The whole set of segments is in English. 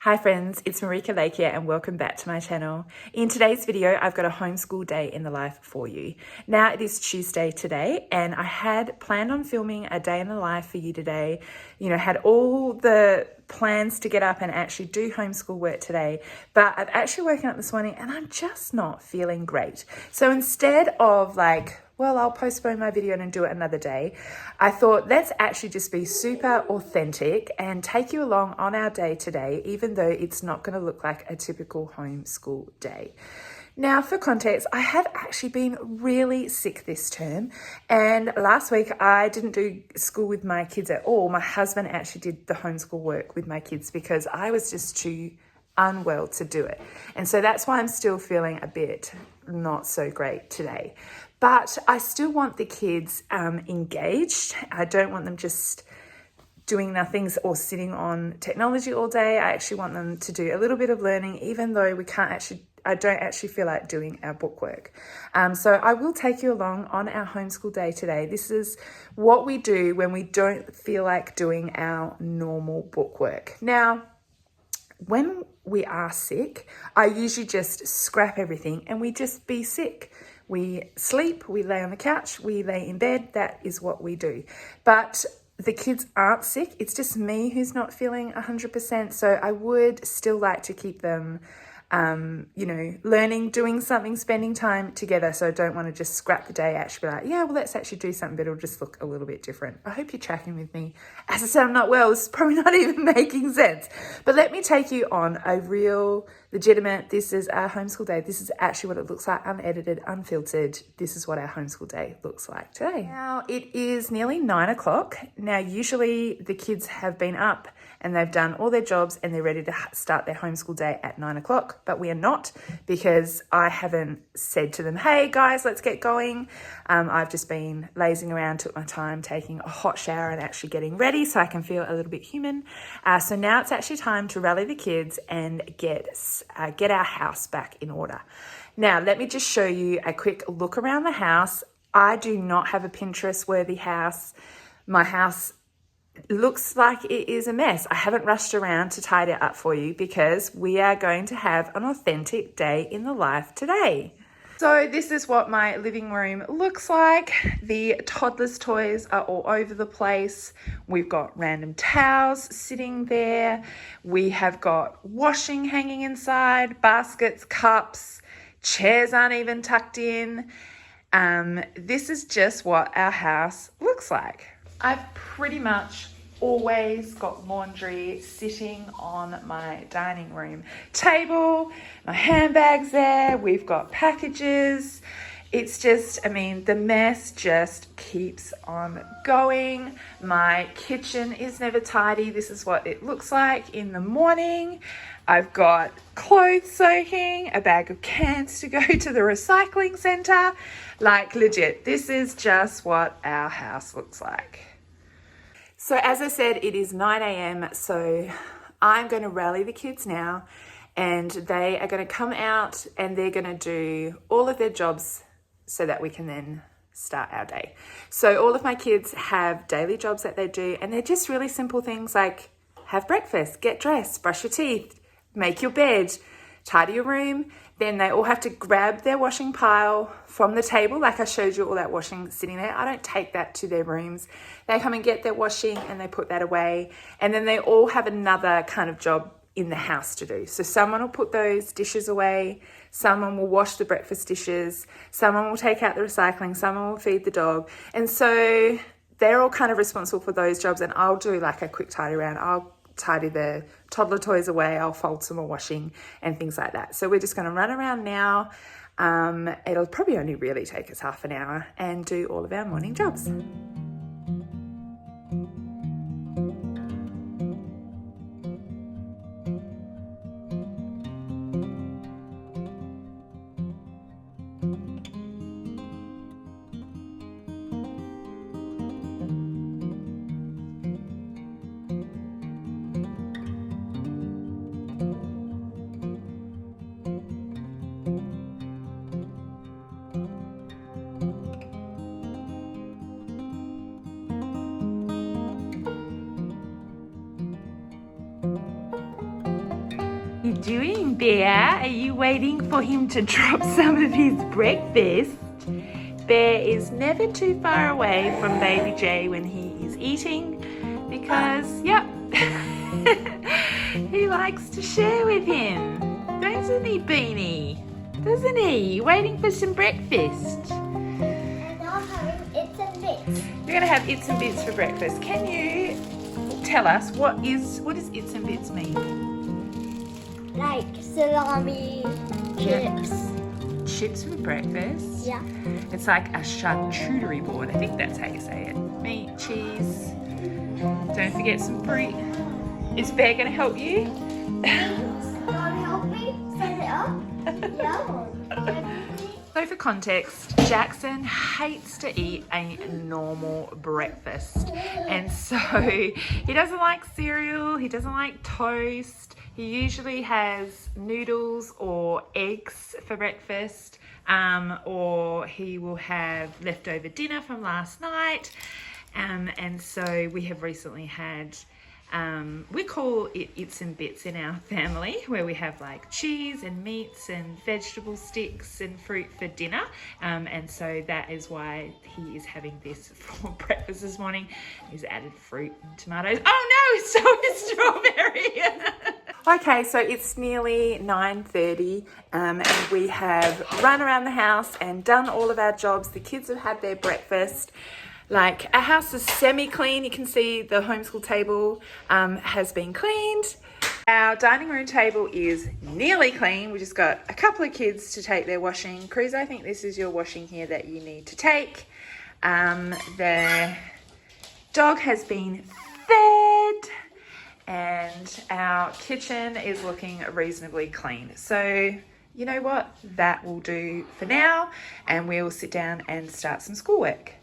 Hi friends, it's Marika Lake here and welcome back to my channel. In today's video, I've got a homeschool day in the life for you. Now it is Tuesday today and I had planned on filming a day in the life for you today. Had all the plans to get up and actually do homeschool work today, but I've actually woken up this morning and I'm just not feeling great. So instead of I'll postpone my video and do it another day, I thought let's actually just be super authentic and take you along on our day today, even though it's not going to look like a typical homeschool day. Now, for context, I have actually been really sick this term, and last week I didn't do school with my kids at all. My husband actually did the homeschool work with my kids because I was just too unwell to do it. And so that's why I'm still feeling a bit not so great today. But I still want the kids engaged. I don't want them just doing nothing or sitting on technology all day. I actually want them to do a little bit of learning, even though I don't actually feel like doing our bookwork. So I will take you along on our homeschool day today. This is what we do when we don't feel like doing our normal bookwork. Now, when we are sick, I usually just scrap everything and we just be sick. We sleep, we lay on the couch, we lay in bed. That is what we do. But the kids aren't sick. It's just me who's not feeling 100%. So I would still like to keep them learning, doing something, spending time together. So I don't want to just scrap the day, actually be let's actually do something, but it'll just look a little bit different. I hope you're tracking with me. As I said, I'm not well. It's probably not even making sense. But let me take you on a real legitimate, this is our homeschool day. This is actually what it looks like, unedited, unfiltered. This is what our homeschool day looks like today. Now, it is nearly 9 o'clock. Now, usually the kids have been up and they've done all their jobs and they're ready to start their homeschool day at 9 o'clock, but we are not, because I haven't said to them, hey guys, let's get going. I've just been lazing around, took my time taking a hot shower and actually getting ready so I can feel a little bit human. So now it's actually time to rally the kids and get our house back in order. Now, let me just show you a quick look around the house. I do not have a Pinterest-worthy house. My house looks like it is a mess. I haven't rushed around to tidy it up for you because we are going to have an authentic day in the life today. So this is what my living room looks like. The toddlers' toys are all over the place. We've got random towels sitting there. We have got washing hanging inside, baskets, cups, chairs aren't even tucked in. This is just what our house looks like. I've pretty much always got laundry sitting on my dining room table. My handbag's there. We've got packages. It's just, the mess just keeps on going. My kitchen is never tidy. This is what it looks like in the morning. I've got clothes soaking, a bag of cans to go to the recycling center. Legit, this is just what our house looks like. So as I said, it is 9 a.m. So I'm going to rally the kids now and they are going to come out and they're going to do all of their jobs so that we can then start our day. So all of my kids have daily jobs that they do, and they're just really simple things like have breakfast, get dressed, brush your teeth, make your bed, tidy your room. Then they all have to grab their washing pile from the table. Like I showed you all that washing sitting there. I don't take that to their rooms. They come and get their washing and they put that away. And then they all have another kind of job in the house to do. So someone will put those dishes away. Someone will wash the breakfast dishes. Someone will take out the recycling. Someone will feed the dog. And so they're all kind of responsible for those jobs. And I'll do a quick tidy around. I'll tidy the toddler toys away, I'll fold some more washing and things like that. So we're just going to run around now. It'll probably only really take us half an hour and do all of our morning jobs. doing, Bear? Are you waiting for him to drop some of his breakfast? Bear is never too far away from baby Jay when he is eating because, yep, he likes to share with him. Doesn't he, Beanie? Doesn't he? You waiting for some breakfast? We're going to have Its and Bits for breakfast. Can you tell us what does Its and Bits mean? Like salami, chips. Chips for breakfast? Yeah. It's like a charcuterie board. I think that's how you say it. Meat, cheese. Don't forget some fruit. Is Bear going to help you? Help me set it up? Yeah. So for context, Jackson hates to eat a normal breakfast. And so he doesn't like cereal, he doesn't like toast. He usually has noodles or eggs for breakfast, or he will have leftover dinner from last night. And so we have recently had, we call it Its and Bits in our family, where we have like cheese and meats and vegetable sticks and fruit for dinner. And so that is why he is having this for breakfast this morning. He's added fruit and tomatoes. Oh no, so is strawberry. Okay, so it's nearly 9:30 and we have run around the house and done all of our jobs. The kids have had their breakfast. Like, our house is semi-clean. You can see the homeschool table has been cleaned. Our dining room table is nearly clean. We just got a couple of kids to take their washing. Cruz, I think this is your washing here that you need to take. The dog has been fed and our kitchen is looking reasonably clean. So, you know what? That will do for now and we'll sit down and start some schoolwork.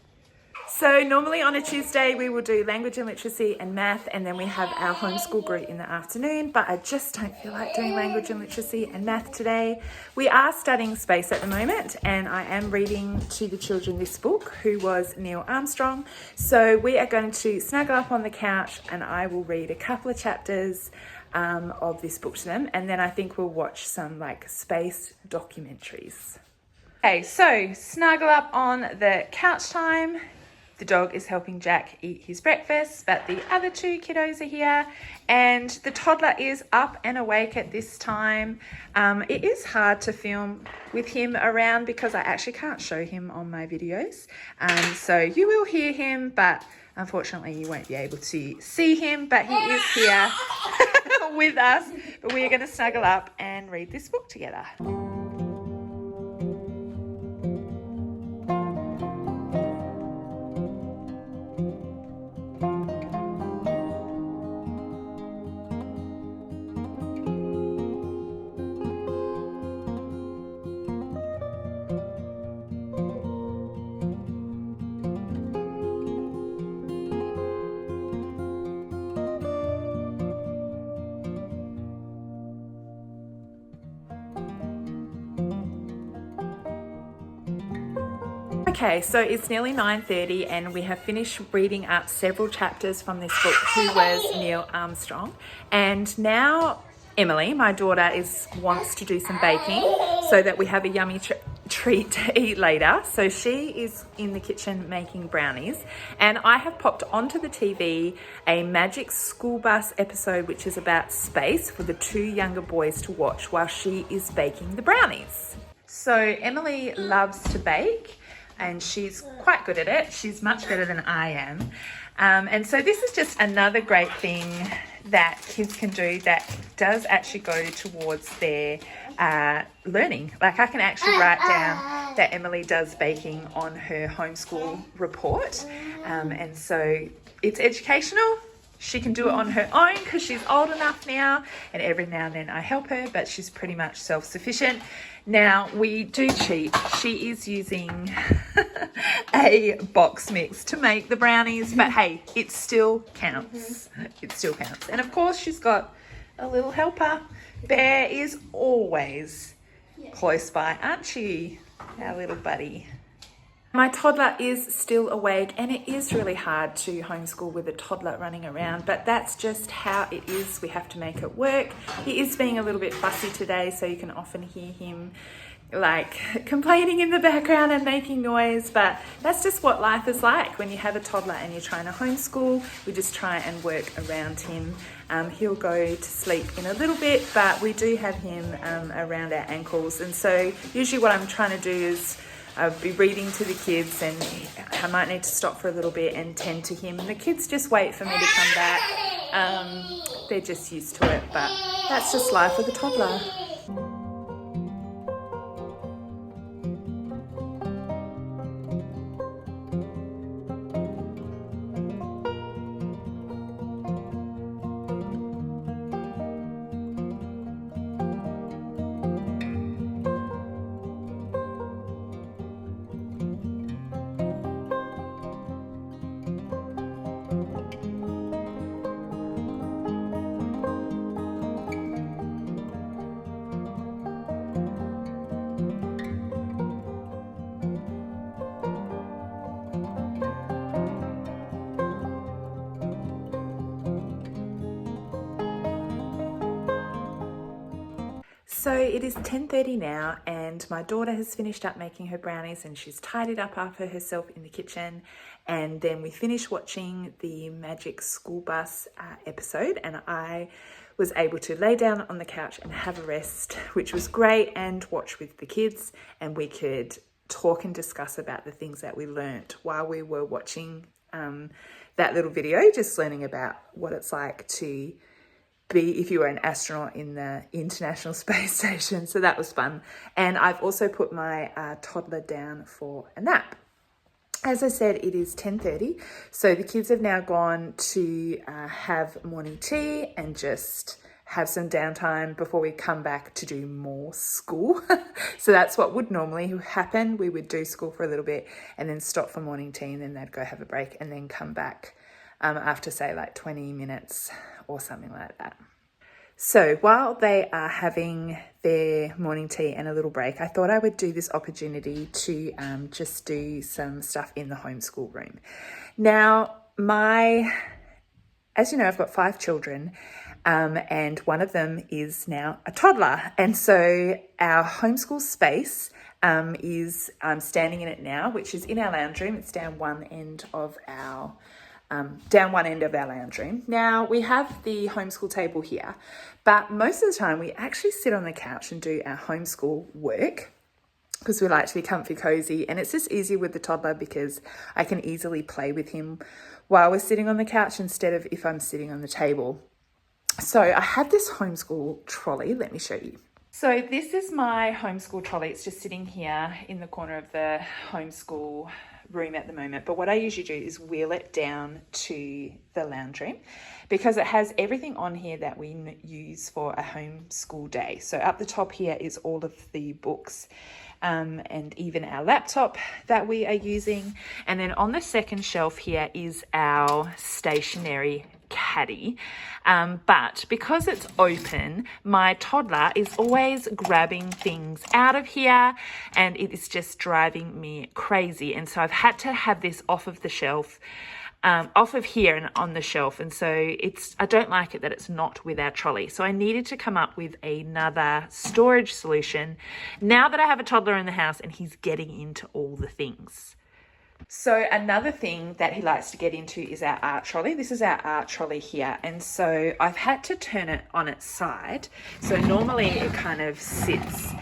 So normally on a Tuesday we will do language and literacy and math, and then we have our homeschool group in the afternoon, but I just don't feel like doing language and literacy and math today. We are studying space at the moment and I am reading to the children this book, Who Was Neil Armstrong? So we are going to snuggle up on the couch and I will read a couple of chapters of this book to them, and then I think we'll watch some like space documentaries. Okay, so snuggle up on the couch time. The dog is helping Jack eat his breakfast, but the other two kiddos are here and the toddler is up and awake at this time. It is hard to film with him around because I actually can't show him on my videos. So you will hear him, but unfortunately you won't be able to see him, but he is here with us. But we are going to snuggle up and read this book together. Okay, so it's nearly 9:30 and we have finished reading up several chapters from this book, Who Was Neil Armstrong? And now Emily, my daughter, wants to do some baking so that we have a yummy treat to eat later. So she is in the kitchen making brownies, and I have popped onto the TV a Magic School Bus episode which is about space for the two younger boys to watch while she is baking the brownies. So Emily loves to bake and she's quite good at it. She's much better than I am. And so this is just another great thing that kids can do that does actually go towards their learning. Like I can actually write down that Emily does baking on her homeschool report. And so it's educational. She can do it on her own because she's old enough now, and every now and then I help her, but she's pretty much self-sufficient. Now, we do cheat. She is using a box mix to make the brownies, but hey, it still counts. It still counts. And of course, she's got a little helper. Bear is always close by, aren't you, our little buddy? My toddler is still awake, and it is really hard to homeschool with a toddler running around, but that's just how it is. We have to make it work. He is being a little bit fussy today, so you can often hear him like complaining in the background and making noise, but that's just what life is like when you have a toddler and you're trying to homeschool. We just try and work around him. He'll go to sleep in a little bit, but we do have him around our ankles, and so usually what I'm trying to do is I'll be reading to the kids, and I might need to stop for a little bit and tend to him. And the kids just wait for me to come back. They're just used to it, but that's just life with a toddler. So it is 10:30 now, and my daughter has finished up making her brownies and she's tidied up after herself in the kitchen. And then we finished watching the Magic School Bus episode, and I was able to lay down on the couch and have a rest, which was great, and watch with the kids, and we could talk and discuss about the things that we learnt while we were watching that little video, just learning about what it's like to be if you were an astronaut in the International Space Station. So that was fun. And I've also put my toddler down for a nap. As I said, it is 10:30. So the kids have now gone to have morning tea and just have some downtime before we come back to do more school. So that's what would normally happen. We would do school for a little bit and then stop for morning tea, and then they'd go have a break and then come back after, say, like 20 minutes or something like that. So while they are having their morning tea and a little break, I thought I would do this opportunity to just do some stuff in the homeschool room. Now, as you know, I've got 5 children, and one of them is now a toddler. And so our homeschool space is, I'm standing in it now, which is in our lounge room. It's down one end of our lounge room. Now, we have the homeschool table here, but most of the time we actually sit on the couch and do our homeschool work because we like to be comfy cozy, and it's just easier with the toddler because I can easily play with him while we're sitting on the couch instead of if I'm sitting on the table. So I have this homeschool trolley. Let me show you. So this is my homeschool trolley. It's just sitting here in the corner of the homeschool room at the moment, but what I usually do is wheel it down to the lounge room because it has everything on here that we use for a homeschool day. So up the top here is all of the books and even our laptop that we are using, and then on the second shelf here is our stationery caddy, but because it's open, my toddler is always grabbing things out of here and it is just driving me crazy. And so I've had to have this off of the shelf, off of here and on the shelf, and so I don't like it that it's not with our trolley. So I needed to come up with another storage solution now that I have a toddler in the house and he's getting into all the things. So another thing that he likes to get into is our art trolley. This is our art trolley here. And so I've had to turn it on its side. So normally it kind of sits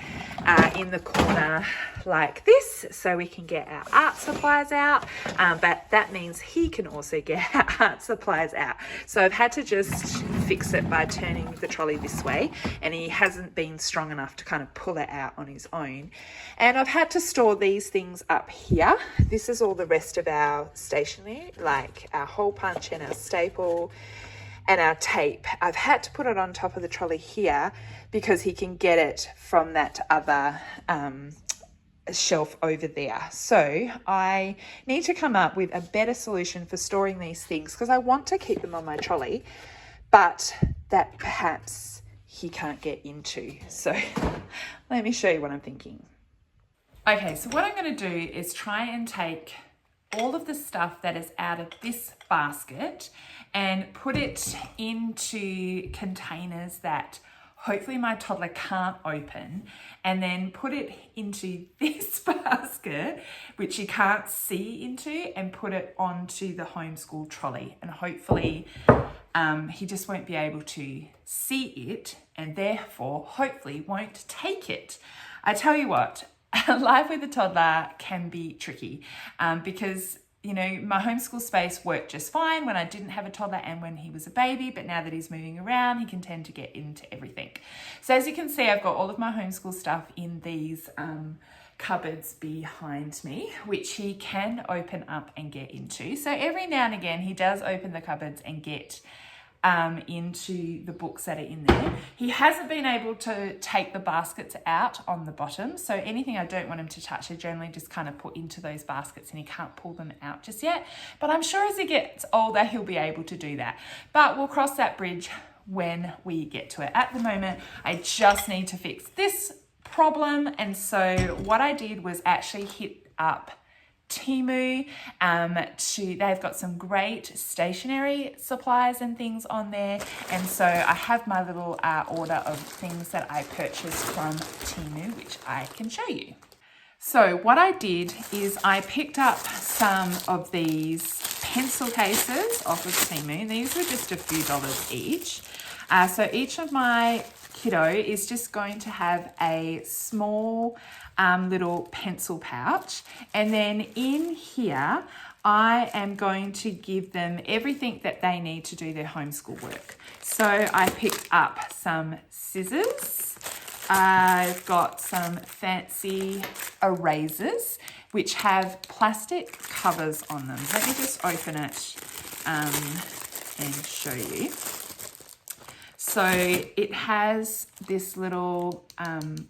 in the corner like this so we can get our art supplies out, but that means he can also get our art supplies out. So I've had to just fix it by turning the trolley this way, and he hasn't been strong enough to kind of pull it out on his own. And I've had to store these things up here. This is all the rest of our stationery, like our hole punch and our staple and our tape. I've had to put it on top of the trolley here because he can get it from that other shelf over there. So I need to come up with a better solution for storing these things because I want to keep them on my trolley, but that perhaps he can't get into. So let me show you what I'm thinking. Okay, so what I'm going to do is try and take all of the stuff that is out of this basket and put it into containers that hopefully my toddler can't open, and then put it into this basket, which he can't see into, and put it onto the homeschool trolley. And hopefully he just won't be able to see it, and therefore hopefully won't take it. I tell you what, life with a toddler can be tricky because, you know, my homeschool space worked just fine when I didn't have a toddler and when he was a baby, but now that he's moving around, he can tend to get into everything. So as you can see, I've got all of my homeschool stuff in these cupboards behind me, which he can open up and get into. So every now and again, he does open the cupboards and get into the books that are in there. He hasn't been able to take the baskets out on the bottom, so anything I don't want him to touch I generally just kind of put into those baskets, and he can't pull them out just yet, but I'm sure as he gets older he'll be able to do that. But we'll cross that bridge when we get to it. At the moment I just need to fix this problem, and so what I did was actually hit up Temu. They've got some great stationery supplies and things on there, and so I have my little order of things that I purchased from Temu, which I can show you. So what I did is I picked up some of these pencil cases off of Temu. These were just a few dollars each. So each of my kiddo is just going to have a small little pencil pouch, and then in here I am going to give them everything that they need to do their homeschool work. So I picked up some scissors, I've got some fancy erasers which have plastic covers on them. Let me just open it and show you. So it has this little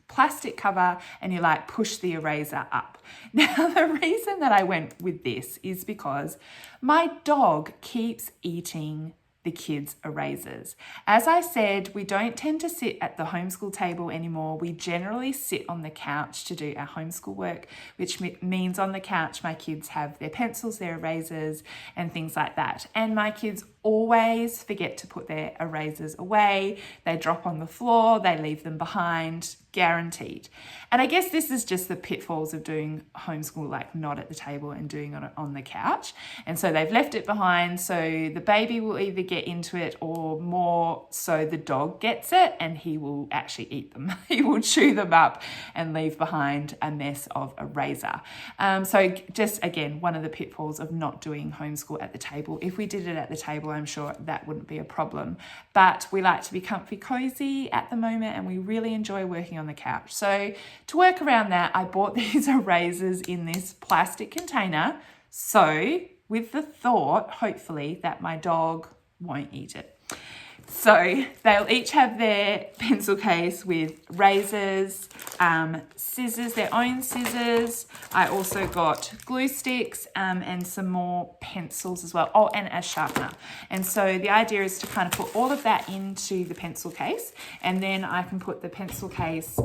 plastic cover, and you like push the eraser up. Now the reason that I went with this is because my dog keeps eating the kids' erasers. As I said, we don't tend to sit at the homeschool table anymore. We generally sit on the couch to do our homeschool work, which means on the couch my kids have their pencils, their erasers, and things like that. And my kids always forget to put their erasers away. They drop on the floor, they leave them behind, guaranteed. And I guess this is just the pitfalls of doing homeschool, like not at the table and doing it on the couch. And so they've left it behind, so the baby will either get into it, or more so the dog gets it and he will actually eat them. He will chew them up and leave behind a mess of eraser. So just again, one of the pitfalls of not doing homeschool at the table. If we did it at the table, I'm sure that wouldn't be a problem, but we like to be comfy cozy at the moment, and we really enjoy working on the couch. So to work around that, I bought these erasers in this plastic container, so with the thought, hopefully, that my dog won't eat it. So they'll each have their pencil case with razors, scissors, their own scissors. I also got glue sticks and some more pencils as well. Oh, and a sharpener. And so the idea is to kind of put all of that into the pencil case, and then I can put the pencil cases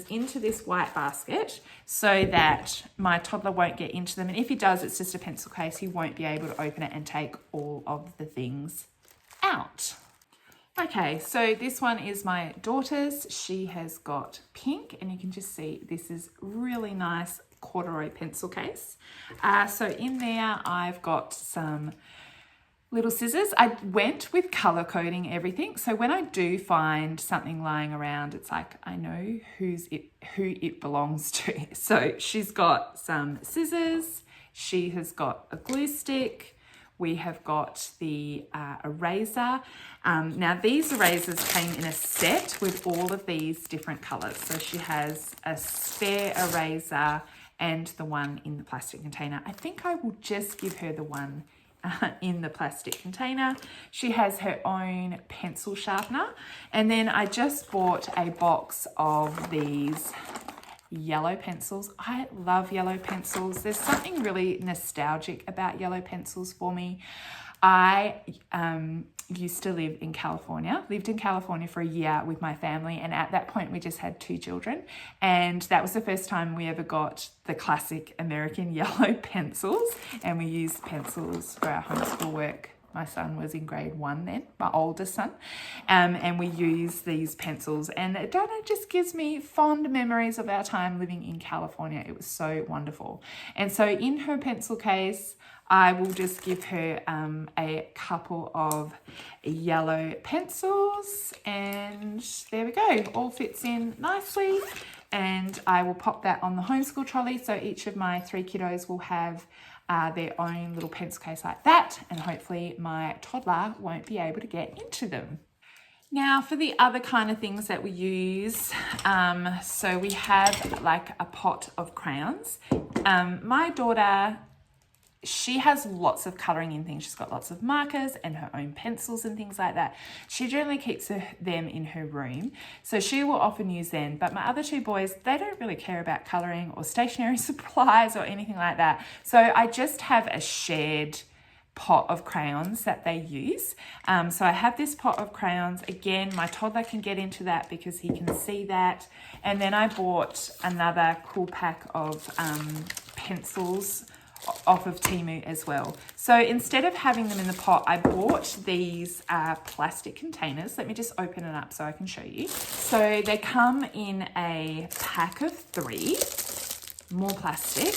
into this white basket so that my toddler won't get into them. And if he does, it's just a pencil case. He won't be able to open it and take all of the things out. Okay, so this one is my daughter's. She has got pink, and you can just see this is really nice corduroy pencil case. So in there I've got some little scissors. I went with color coding everything, so when I do find something lying around, it's like I know who it belongs to. So she's got some scissors, she has got a glue stick, we have got the eraser. Now these erasers came in a set with all of these different colors. So she has a spare eraser and the one in the plastic container. I think I will just give her the one in the plastic container. She has her own pencil sharpener, and then I just bought a box of these yellow pencils. I love yellow pencils. There's something really nostalgic about yellow pencils for me. I used to live in California, lived in California for a year with my family, and at that point we just had 2 children, and that was the first time we ever got the classic American yellow pencils, and we used pencils for our homeschool work. My son was in grade 1 then, my oldest son, and we used these pencils, and it just gives me fond memories of our time living in California. It was so wonderful. And so in her pencil case, I will just give her a couple of yellow pencils, and there we go, all fits in nicely. And I will pop that on the homeschool trolley, so each of my 3 kiddos will have their own little pencil case like that, and hopefully my toddler won't be able to get into them. Now for the other kind of things that we use, so we have like a pot of crayons. My daughter, she has lots of colouring in things. She's got lots of markers and her own pencils and things like that. She generally keeps them in her room, so she will often use them. But my other 2 boys, they don't really care about colouring or stationery supplies or anything like that. So I just have a shared pot of crayons that they use. So I have this pot of crayons. Again, my toddler can get into that because he can see that. And then I bought another cool pack of pencils off of Temu as well. So instead of having them in the pot, I bought these plastic containers. Let me just open it up so I can show you. So they come in a pack of 3, more plastic.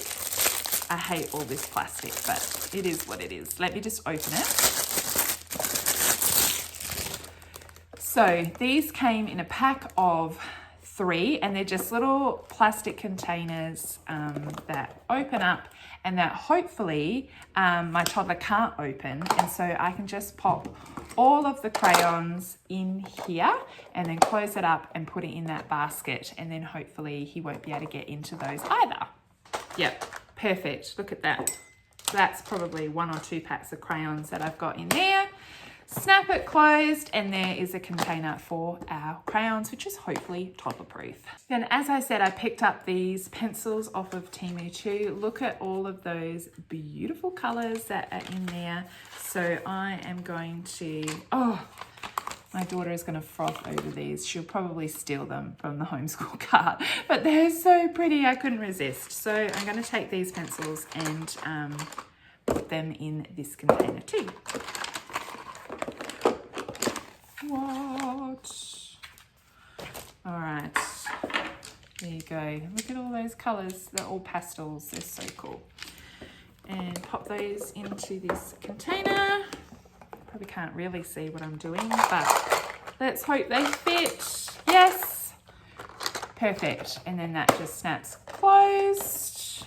I hate all this plastic, but it is what it is. Let me just open it. So these came in a pack of 3, and they're just little plastic containers that open up, and that hopefully my toddler can't open, and so I can just pop all of the crayons in here and then close it up and put it in that basket, and then hopefully he won't be able to get into those either. Yep, perfect. Look at that. So that's probably 1 or 2 packs of crayons that I've got in there. Snap it closed, and there is a container for our crayons, which is hopefully toddler proof. And as I said, I picked up these pencils off of Temu too. Look at all of those beautiful colors that are in there. So I am going to, my daughter is going to froth over these. She'll probably steal them from the homeschool cart, but they're so pretty, I couldn't resist. So I'm going to take these pencils and put them in this container too. What? All right, there you go. Look at all those colors. They're all pastels. They're so cool. And pop those into this container. Probably can't really see what I'm doing, but let's hope they fit. Yes, perfect. And then that just snaps closed.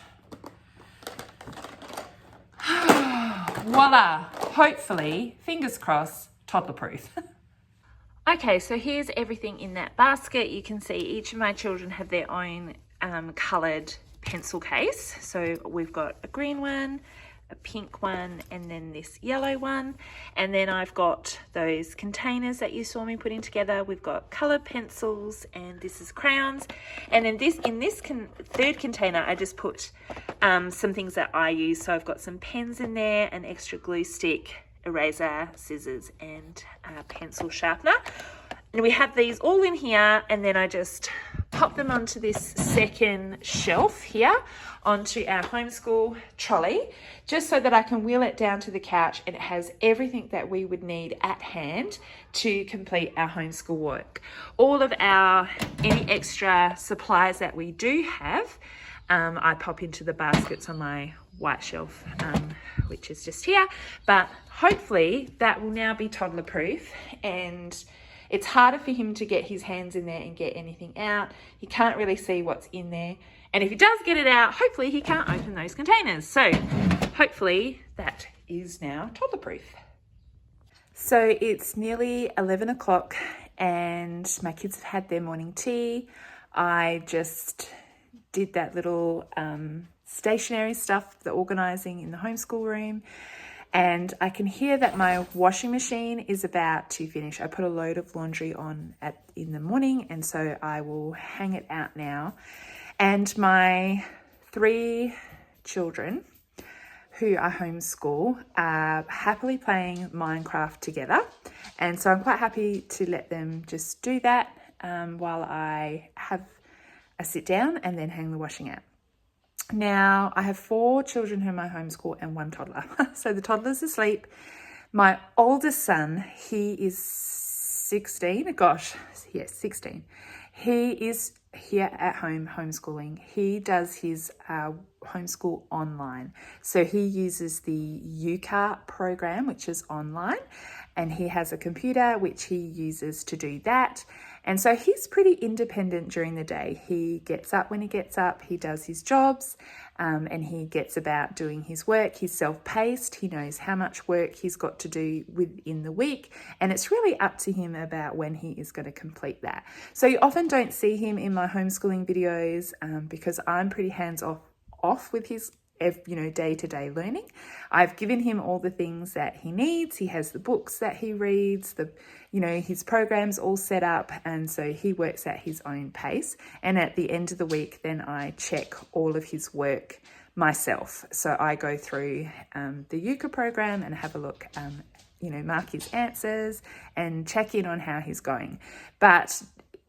Voila, hopefully, fingers crossed, toddler proof. Okay, so here's everything in that basket. You can see each of my children have their own coloured pencil case. So we've got a green one, a pink one, and then this yellow one. And then I've got those containers that you saw me putting together. We've got coloured pencils, and this is crayons. And then in this third container, I just put some things that I use. So I've got some pens in there, an extra glue stick, eraser, scissors, and a pencil sharpener. And we have these all in here, and then I just pop them onto this second shelf here onto our homeschool trolley, just so that I can wheel it down to the couch, and it has everything that we would need at hand to complete our homeschool work. All of any extra supplies that we do have, I pop into the baskets on my white shelf, which is just here. But hopefully that will now be toddler proof, and it's harder for him to get his hands in there and get anything out. He can't really see what's in there. And if he does get it out, hopefully he can't open those containers. So hopefully that is now toddler proof. So it's nearly 11 o'clock and my kids have had their morning tea. I just did that little stationery stuff, the organising in the homeschool room. And I can hear that my washing machine is about to finish. I put a load of laundry on in the morning, and so I will hang it out now. And my 3 children who I homeschool are happily playing Minecraft together. And so I'm quite happy to let them just do that while I have a sit down and then hang the washing out. Now, I have 4 children whom I homeschool and 1 toddler. So the toddler's asleep. My oldest son, he is 16. Gosh, yes, 16. He is here at home homeschooling. He does his homeschool online. So he uses the UCAR program, which is online, and he has a computer which he uses to do that. And so he's pretty independent during the day. He gets up when he gets up, he does his jobs, and he gets about doing his work. He's self-paced. He knows how much work he's got to do within the week, and it's really up to him about when he is going to complete that. So you often don't see him in my homeschooling videos because I'm pretty hands-off with his day-to-day learning. I've given him all the things that he needs. He has the books that he reads, his programs all set up, and so he works at his own pace. And at the end of the week, then I check all of his work myself. So I go through the Yuka program and have a look, mark his answers and check in on how he's going. But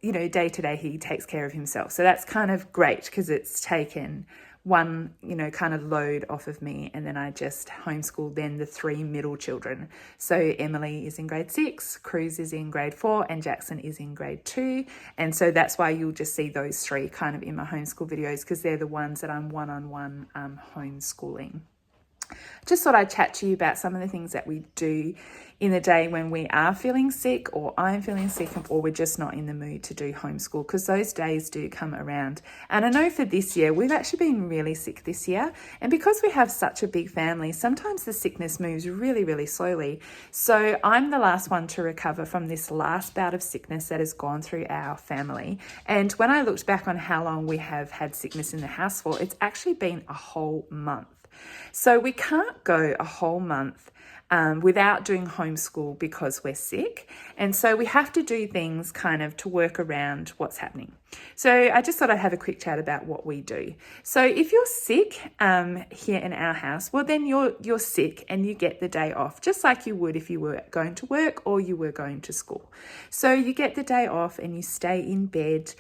day to day, he takes care of himself. So that's kind of great because it's taken one, kind of load off of me, and then I just homeschool then the 3 middle children. So Emily is in grade 6, Cruz is in grade 4, and Jackson is in grade 2. And so that's why you'll just see those 3 kind of in my homeschool videos, because they're the ones that I'm one-on-one homeschooling. Just thought I'd chat to you about some of the things that we do in the day when we are feeling sick, or I'm feeling sick, or we're just not in the mood to do homeschool, because those days do come around. And I know for this year, we've actually been really sick this year. And because we have such a big family, sometimes the sickness moves really, really slowly. So I'm the last one to recover from this last bout of sickness that has gone through our family. And when I looked back on how long we have had sickness in the house for, it's actually been a whole month. So we can't go a whole month without doing homeschool because we're sick. And so we have to do things kind of to work around what's happening. So I just thought I'd have a quick chat about what we do. So if you're sick here in our house, well, then you're sick and you get the day off, just like you would if you were going to work or you were going to school. So you get the day off and you stay in bed.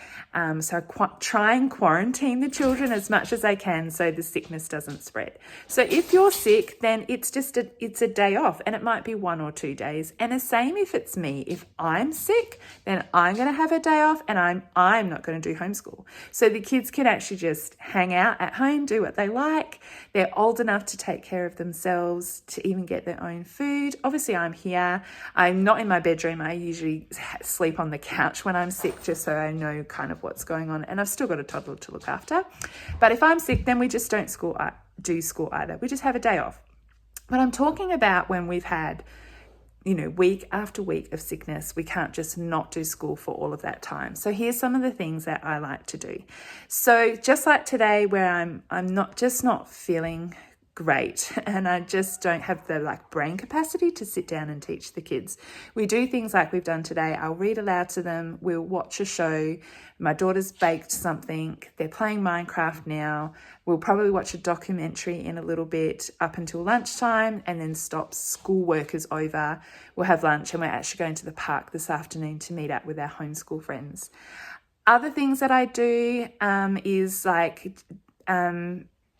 So try and quarantine the children as much as I can so the sickness doesn't spread. So if you're sick, then it's a day off, and it might be 1 or 2 days. And the same if it's me. If I'm sick, then I'm going to have a day off, and I'm not going to do homeschool. So the kids can actually just hang out at home, do what they like. They're old enough to take care of themselves, to even get their own food. Obviously, I'm here. I'm not in my bedroom. I usually sleep on the couch when I'm sick, just so I know kind of what's going on. And I've still got a toddler to look after. But if I'm sick, then we just don't do school either. We just have a day off. But I'm talking about when we've had, week after week of sickness, we can't just not do school for all of that time. So here's some of the things that I like to do. So just like today, where I'm not feeling great and I just don't have the brain capacity to sit down and teach the kids. We do things like we've done today. I'll read aloud to them. We'll watch a show. My daughter's baked something. They're playing Minecraft now. We'll probably watch a documentary in a little bit up until lunchtime, and then stop. Schoolwork is over. We'll have lunch, and we're actually going to the park this afternoon to meet up with our homeschool friends. Other things that I do is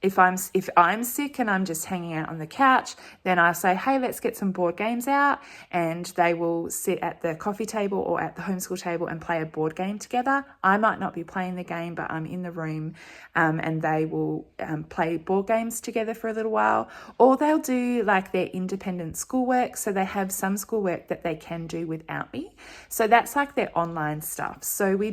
if I'm sick and I'm just hanging out on the couch, then I say, hey, let's get some board games out, and they will sit at the coffee table or at the homeschool table and play a board game together. I might not be playing the game, but I'm in the room, and they will play board games together for a little while. Or they'll do their independent schoolwork, so they have some schoolwork that they can do without me. So that's their online stuff. So we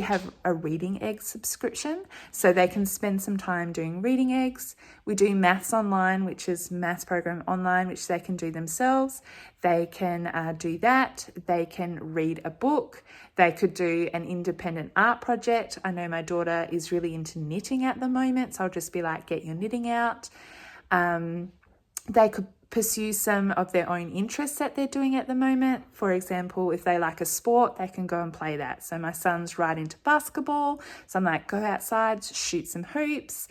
have a reading egg subscription, so they can spend some time doing reading eggs. We do maths online, which is maths program online, which they can do themselves. They can do that. They can read a book. They could do an independent art project. I know my daughter is really into knitting at the moment, so I'll just be get your knitting out. They could pursue some of their own interests that they're doing at the moment. For example, if they like a sport, they can go and play that. So my son's right into basketball. So I'm go outside, shoot some hoops.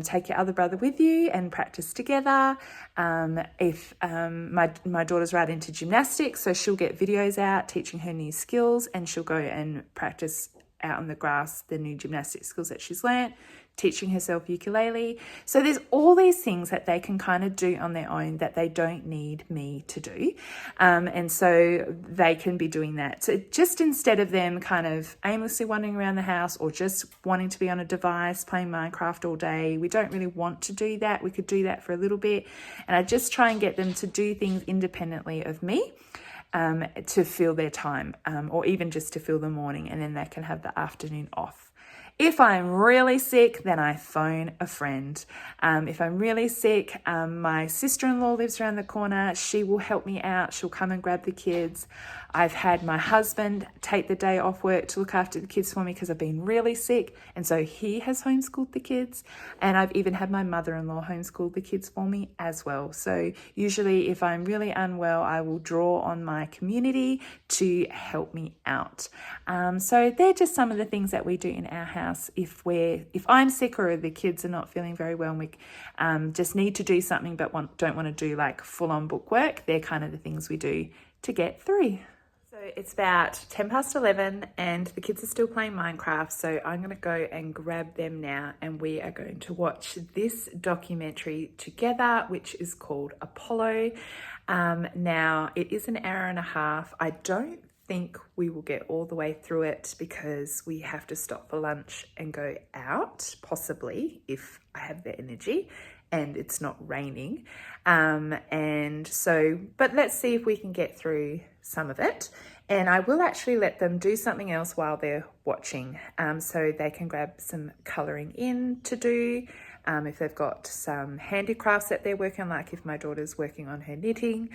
take your other brother with you and practice together. If my daughter's right into gymnastics, so she'll get videos out teaching her new skills, and she'll go and practice out on the grass the new gymnastic skills that she's learnt, teaching herself ukulele. So there's all these things that they can kind of do on their own that they don't need me to do. And so they can be doing that. So just instead of them kind of aimlessly wandering around the house or just wanting to be on a device playing Minecraft all day, we don't really want to do that. We could do that for a little bit. And I just try and get them to do things independently of me. To fill their time, or even just to fill the morning, and then they can have the afternoon off. If I'm really sick, then I phone a friend. If I'm really sick, my sister-in-law lives around the corner. She will help me out. She'll come and grab the kids. I've had my husband take the day off work to look after the kids for me because I've been really sick, and so he has homeschooled the kids. And I've even had my mother-in-law homeschool the kids for me as well. So usually if I'm really unwell, I will draw on my community to help me out. So they're just some of the things that we do in our house. If I'm sick or the kids are not feeling very well and we just need to do something but don't want to do like full-on book work, they're kind of the things we do to get through. So it's about 10 past 11 and the kids are still playing Minecraft, so I'm going to go and grab them now and we are going to watch this documentary together, which is called Apollo. Now, it is an hour and a half. I don't think we will get all the way through it because we have to stop for lunch and go out, possibly, if I have the energy and it's not raining. But let's see if we can get through some of it. And I will actually let them do something else while they're watching, so they can grab some colouring in to do. If they've got some handicrafts that they're working on, like if my daughter's working on her knitting,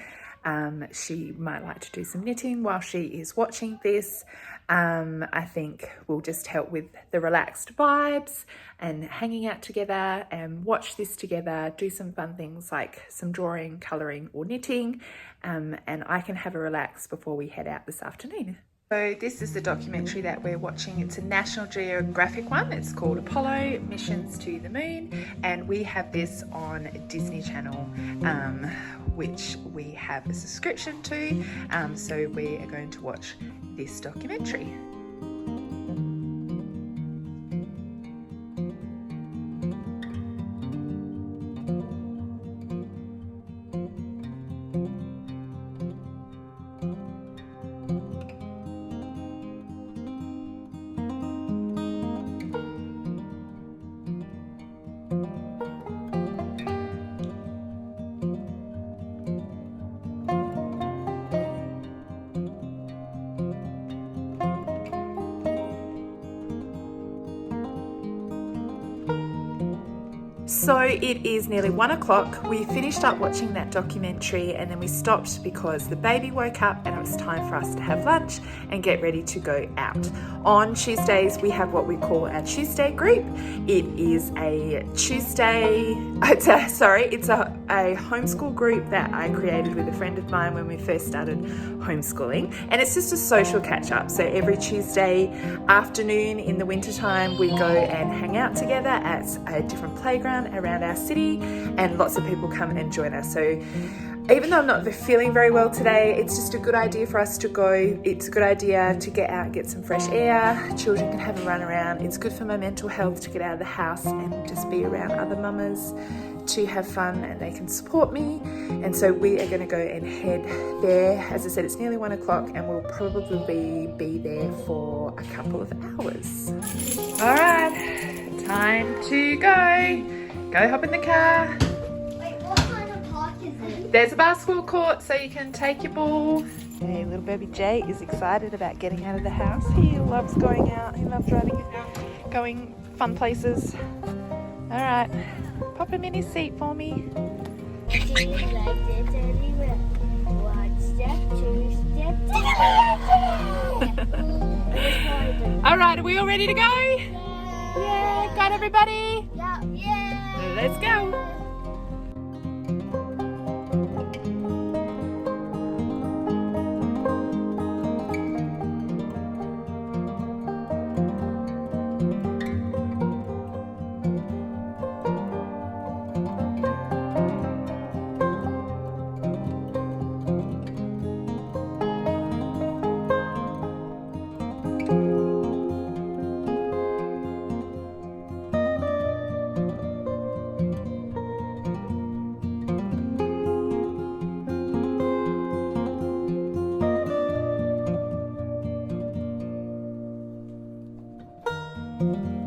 she might like to do some knitting while she is watching this. I think we'll just help with the relaxed vibes and hanging out together and watch this together, do some fun things like some drawing, colouring or knitting, and I can have a relax before we head out this afternoon. So this is the documentary that we're watching. It's a National Geographic one. It's called Apollo Missions to the Moon, and we have this on Disney Channel, which we have a subscription to. So we are going to watch this documentary. So it is nearly 1 o'clock. We finished up watching that documentary and then we stopped because the baby woke up and it was time for us to have lunch and get ready to go out. On Tuesdays, we have what we call our Tuesday group. It is a homeschool group that I created with a friend of mine when we first started homeschooling. And it's just a social catch up. So every Tuesday afternoon in the wintertime, we go and hang out together at a different playground around our city, and lots of people come and join us. So even though I'm not feeling very well today, it's just a good idea for us to go. It's a good idea to get out and get some fresh air. Children can have a run around. It's good for my mental health to get out of the house and just be around other mamas to have fun, and they can support me. And so we are going to go and head there. As I said, it's nearly 1 o'clock and we'll probably be there for a couple of hours. All right, time to go. Go hop in the car. Wait, what kind of park is it? There's a basketball court so you can take your ball. Hey, little baby Jay is excited about getting out of the house. He loves going out. He loves going fun places. All right, pop him in his seat for me. Do you like it anywhere? 1 step, 2 steps. All right, are we all ready to go? Yeah, got everybody? Yeah. Let's go. well.